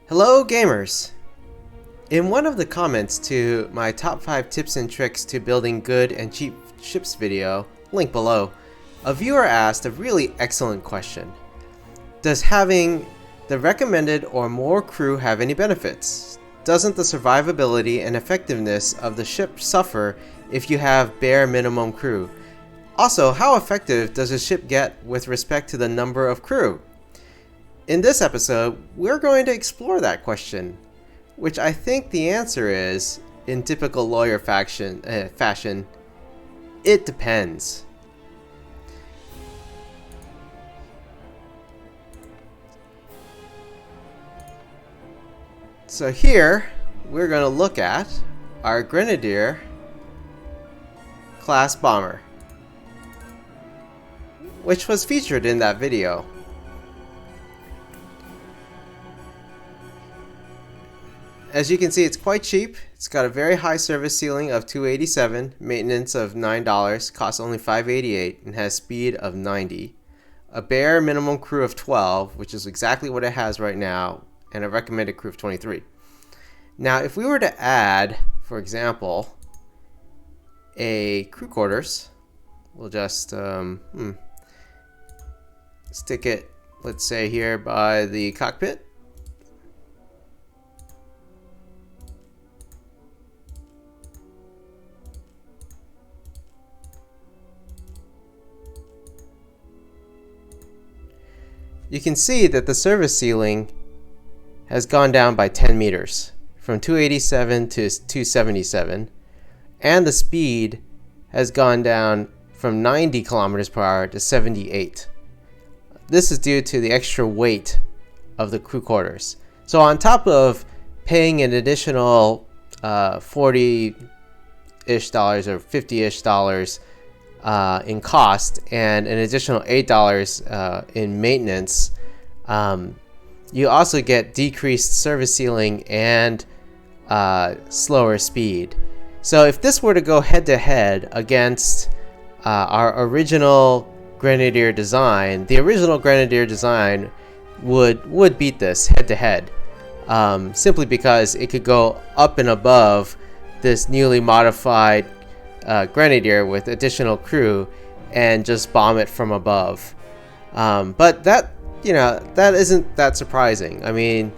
Hello gamers! In one of the comments to my top 5 tips and tricks to building good and cheap ships video, link below, a viewer asked a really excellent question. Does having the recommended or more crew have any benefits? Doesn't the survivability and effectiveness of the ship suffer if you have bare minimum crew? Also, how effective does a ship get with respect to the number of crew? In this episode, we're going to explore that question, which I think the answer is, in typical lawyer fashion, it depends. So here, we're going to look at our Grenadier class bomber, which was featured in that video. As you can see, it's quite cheap. It's got a very high service ceiling of $287, maintenance of $9, costs only $588, and has speed of 90. A bare minimum crew of 12, which is exactly what it has right now, and a recommended crew of 23. Now, if we were to add, for example, a crew quarters, we'll just stick it, let's say, here by the cockpit. You can see that the service ceiling has gone down by 10 meters, from 287 to 277, and the speed has gone down from 90 kilometers per hour to 78. This is due to the extra weight of the crew quarters. So on top of paying an additional $40-ish or $50-ish in cost and an additional $8 in maintenance, you also get decreased service ceiling and slower speed. So if this were to go head-to-head against our original Grenadier design, the original Grenadier design would beat this head-to-head, simply because it could go up and above this newly modified Grenadier with additional crew and just bomb it from above. But that isn't that surprising. I mean,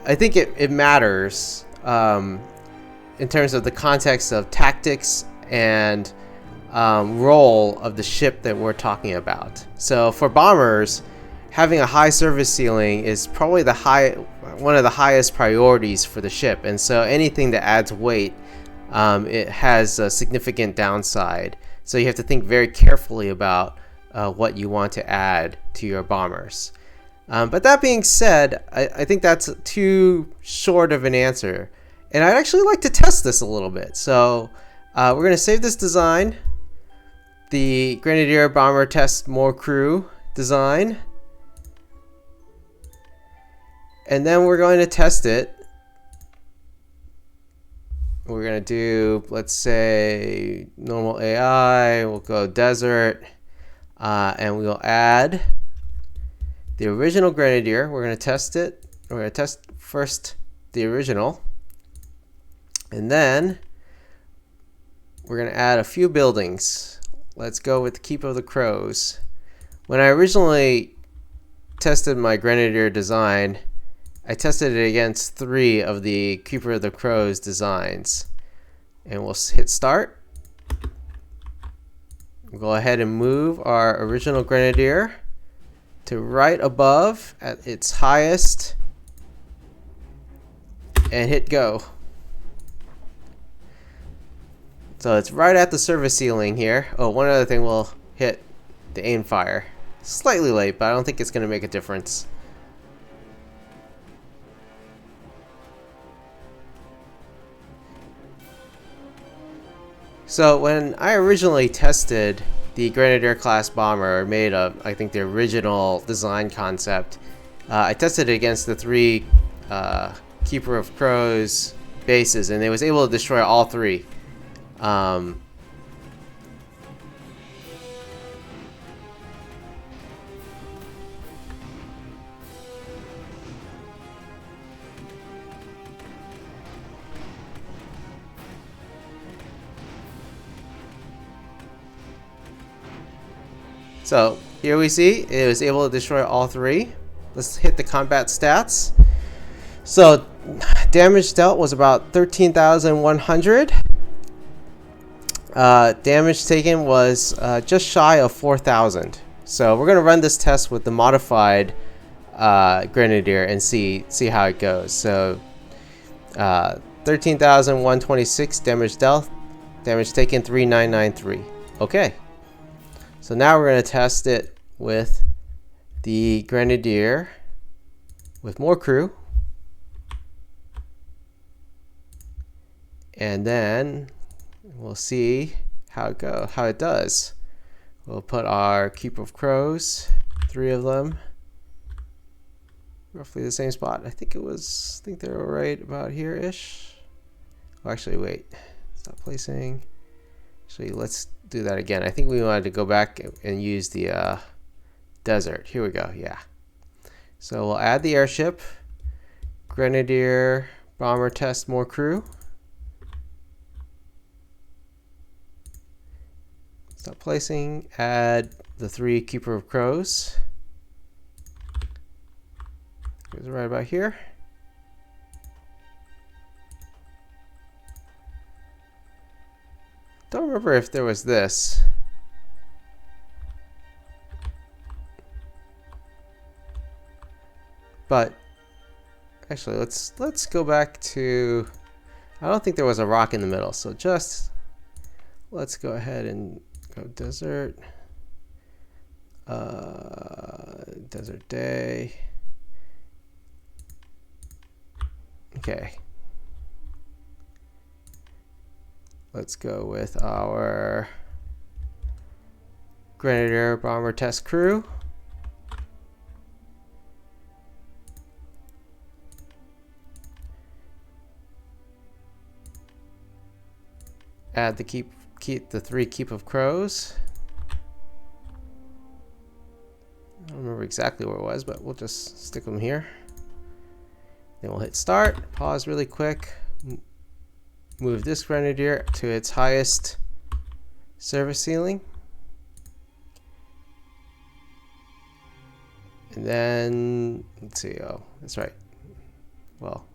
I think it matters in terms of the context of tactics and role of the ship that we're talking about. So for bombers, having a high service ceiling is probably one of the highest priorities for the ship, and so anything that adds weight, it has a significant downside. So you have to think very carefully about what you want to add to your bombers. But that being said, I think that's too short of an answer. And I'd actually like to test this a little bit. So we're going to save this design, the Grenadier Bomber Test More Crew design. And then we're going to test it. We're going to do, let's say, normal AI. We'll go desert. And we'll add the original Grenadier. We're going to test it. We're going to test first the original. And then we're going to add a few buildings. Let's go with the Keep of the Crows. When I originally tested my Grenadier design, I tested it against 3 of the Keeper of the Crows designs. And we'll hit start. We'll go ahead and move our original Grenadier to right above at its highest and hit go. So it's right at the service ceiling here. Oh, one other thing, we'll hit the aim fire. Slightly late, but I don't think it's going to make a difference. So when I originally tested the Grenadier class bomber, made I think the original design concept, I tested it against the 3 Keeper of Crows bases, and it was able to destroy all 3. So here we see it was able to destroy all three. Let's hit the combat stats. So damage dealt was about 13,100. Damage taken was just shy of 4,000. So we're going to run this test with the modified Grenadier and see how it goes. So 13,126 damage dealt, damage taken 3,993. Okay. So now we're going to test it with the Grenadier with more crew. And then we'll see how it does. We'll put our Keeper of Crows, 3 of them, roughly the same spot. I think they were right about here-ish. Oh, actually, wait. Stop placing. Actually, let's do that again. I think we wanted to go back and use the desert. Here we go. Yeah. So we'll add the airship, Grenadier, bomber test, more crew. Stop placing, add the 3 Keeper of Crows. Goes right about here. Don't remember if there was this. But actually, let's go back to, I don't think there was a rock in the middle, so just let's go ahead and go desert, desert day. Okay. Let's go with our Grenadier bomber test crew. Add the keep the 3 Keep of Crows. I don't remember exactly where it was, but we'll just stick them here. Then we'll hit start, pause really quick, move this Grenadier to its highest service ceiling. And then, let's see, oh, that's right. Well,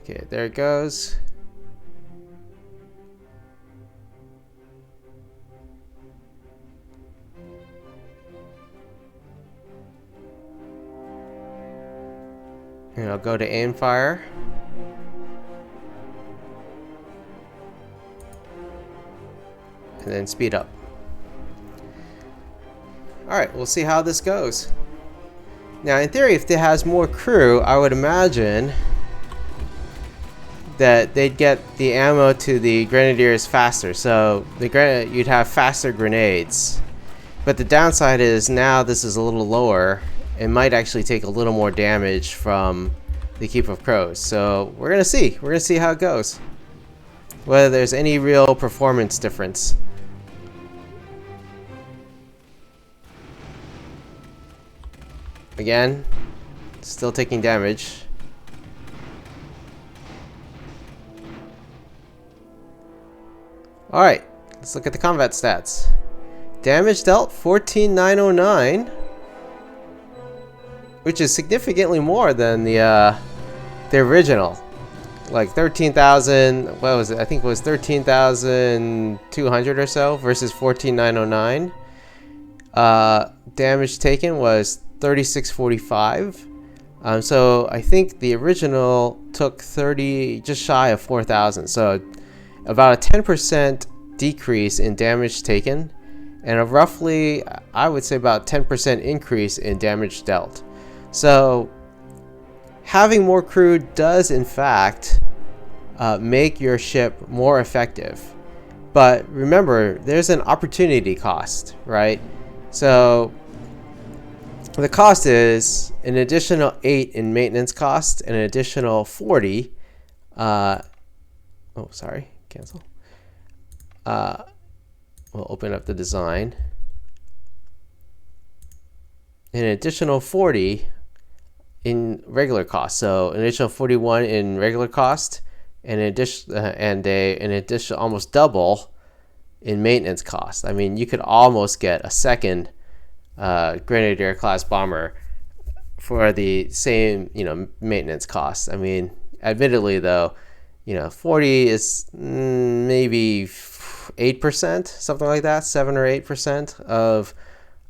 okay, there it goes. And I'll go to aim fire. And then speed up. Alright, we'll see how this goes. Now, in theory, if it has more crew, I would imagine that they'd get the ammo to the Grenadiers faster. So you'd have faster grenades. But the downside is now this is a little lower. It might actually take a little more damage from the Keeper of Crows. So we're gonna see. We're gonna see how it goes. Whether there's any real performance difference. Again, still taking damage. Alright, let's look at the combat stats. Damage dealt 14,909, which is significantly more than the original. Like 13,000, what was it? I think it was 13,200 or so versus 14,909. Damage taken was 3645. So I think the original took just shy of 4,000. So about a 10% decrease in damage taken, and a roughly, I would say, about 10% increase in damage dealt. So having more crew does in fact make your ship more effective. But remember, there's an opportunity cost, right? So the cost is an additional 8 in maintenance cost and an additional 40. Oh, sorry, cancel. We'll open up the design. An additional 40 in regular cost. So an additional 41 in regular cost, and an additional almost double in maintenance cost. I mean, you could almost get a second Grenadier class bomber for the same, maintenance cost. I mean, admittedly though, 40 is maybe 8%, something like that, 7 or 8% of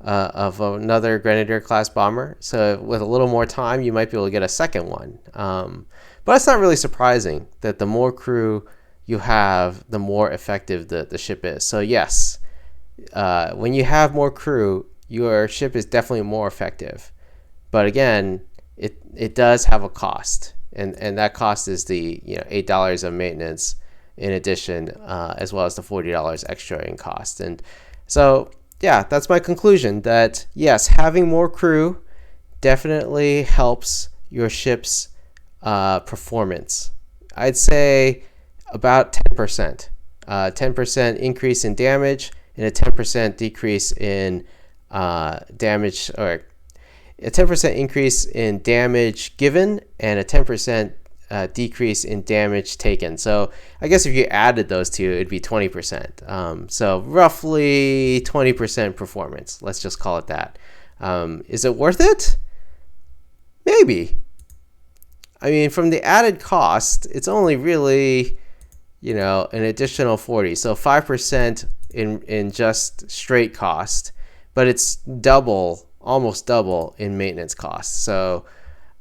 another Grenadier class bomber. So with a little more time, you might be able to get a second one. But it's not really surprising that the more crew you have, the more effective the ship is. So yes, when you have more crew, your ship is definitely more effective. But again, it does have a cost, and that cost is the $8 of maintenance in addition, as well as the $40 extra in cost. And so yeah, that's my conclusion, that yes, having more crew definitely helps your ship's performance. I'd say about 10%. 10% increase in damage and a 10% decrease in damage, or a 10% increase in damage given and a 10% decrease in damage taken. So I guess if you added those two, it'd be 20%. So roughly 20% performance. Let's just call it that. Is it worth it? Maybe. I mean, from the added cost, it's only really, an additional 40. So 5% in just straight cost, but it's almost double in maintenance costs. So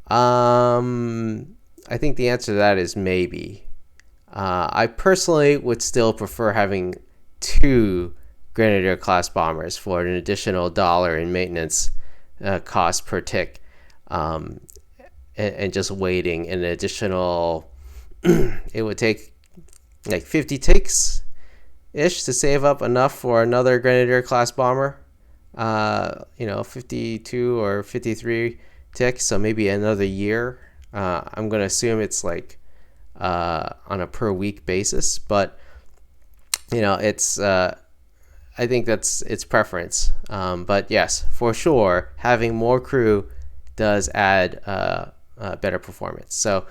I think the answer to that is maybe. I personally would still prefer having 2 Grenadier class bombers for an additional $1 in maintenance cost per tick, and just waiting an additional it would take like 50 ticks ish to save up enough for another Grenadier class bomber. 52 or 53 ticks, so maybe another year. I'm going to assume it's like on a per week basis, but it's I think that's its preference. But yes, for sure, having more crew does add better performance. So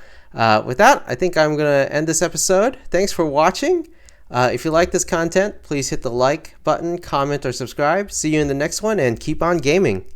with that, I think I'm going to end this episode. Thanks for watching. If you like this content, please hit the like button, comment, or subscribe. See you in the next one, and keep on gaming.